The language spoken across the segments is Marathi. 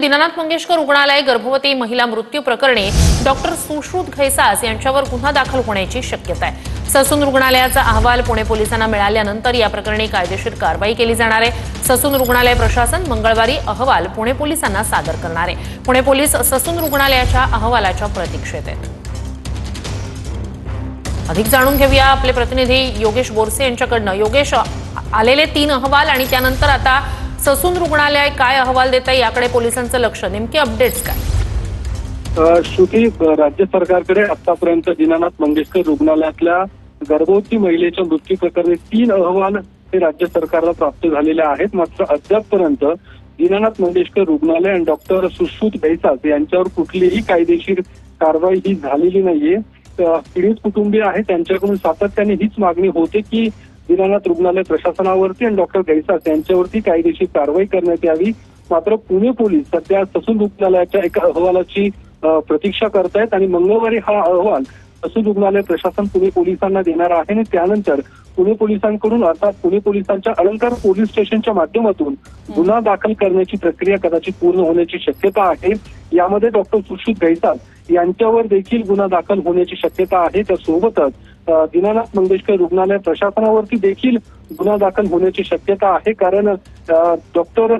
दीनानाथ मंगेशकर रुग्णालय गर्भवती महिला मृत्यू प्रकरणी डॉक्टर सुश्रुत घैसास यांच्यावर गुन्हा दाखल होण्याची शक्यता आहे। ससून रुग्णालयाचा अहवाल पुणे पोलिसांना मिळाल्यानंतर या प्रकरणी कायदेशीर कारवाई केली जाणार आहे। ससून रुग्णालय प्रशासन मंगळवारी अहवाल पुणे पोलिसांना सादर करणार आहे। पुणे पोलीस ससून रुग्णालयाच्या अहवालाच्या प्रतीक्षेत आहेत। अधिक जाणून घेऊया आपले प्रतिनिधी योगेश बोरसे यांच्याकडनं। योगेश, आलेले 3 अहवाल आणि त्यानंतर आता ससून रुग्णालय काय अहवाल देत आहे याकडे पोलिसांचं लक्ष, नेमके अपडेट्स काय? श्रुती, राज्य सरकारकडे आतापर्यंत दीनानाथ मंगेशकर रुग्णालयातल्या गर्भवती महिलेच्या मृत्यू प्रकरणी 3 अहवाल हे राज्य सरकारला प्राप्त झालेले आहेत। मात्र अद्यापपर्यंत दीनानाथ मंगेशकर रुग्णालय आणि डॉक्टर सुश्रुत घैसास यांच्यावर कुठलीही कायदेशीर कारवाई ही झालेली नाहीये। पीडित कुटुंबीय आहे त्यांच्याकडून सातत्याने हीच मागणी होते की दीनानाथ रुग्णालय प्रशासनावरती आणि डॉक्टर घैसास यांच्यावरती कायदेशीर कारवाई करण्यात यावी। मात्र पुणे पोलीस सध्या ससून रुग्णालयाच्या एका अहवालाची प्रतीक्षा करतायत आणि मंगळवारी हा अहवाल ससून रुग्णालय प्रशासन पुणे पोलिसांना देणार आहे आणि त्यानंतर पुणे पोलिसांकडून अर्थात पुणे पोलिसांच्या अलंकार पोलीस स्टेशनच्या माध्यमातून गुन्हा दाखल करण्याची प्रक्रिया कदाचित पूर्ण होण्याची शक्यता आहे। यामध्ये डॉक्टर सुश्रुत घैसास यांच्यावर देखील गुन्हा दाखल होण्याची शक्यता आहे। त्यासोबतच दीनानाथ मंगेशकर रुग्णालय प्रशासनावरती देखील गुन्हा दाखल होण्याची शक्यता आहे, कारण डॉक्टर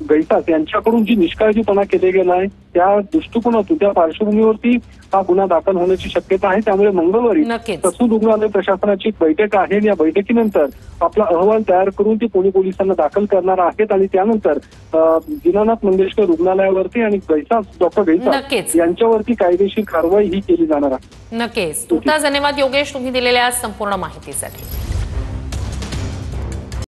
घैसास यांच्याकडून जी निष्काळजीपणा केले गेला आहे त्या दृष्टिकोनातून, त्या पार्श्वभूमीवरती हा गुन्हा दाखल होण्याची शक्यता आहे। त्यामुळे मंगळवारी ससून रुग्णालय प्रशासनाची एक बैठक आहे आणि या बैठकीनंतर आपला अहवाल तयार करून ते पुणे पोलिसांना दाखल करणार आहेत आणि त्यानंतर दीनानाथ मंगेशकर रुग्णालयावरती आणि घैसास डॉक्टर घैसास यांच्यावरती कायदेशीर कारवाई ही केली जाणार आहे। नक्कीच। तुमचा धन्यवाद योगेश, तुम्ही दिलेल्या संपूर्ण माहितीसाठी।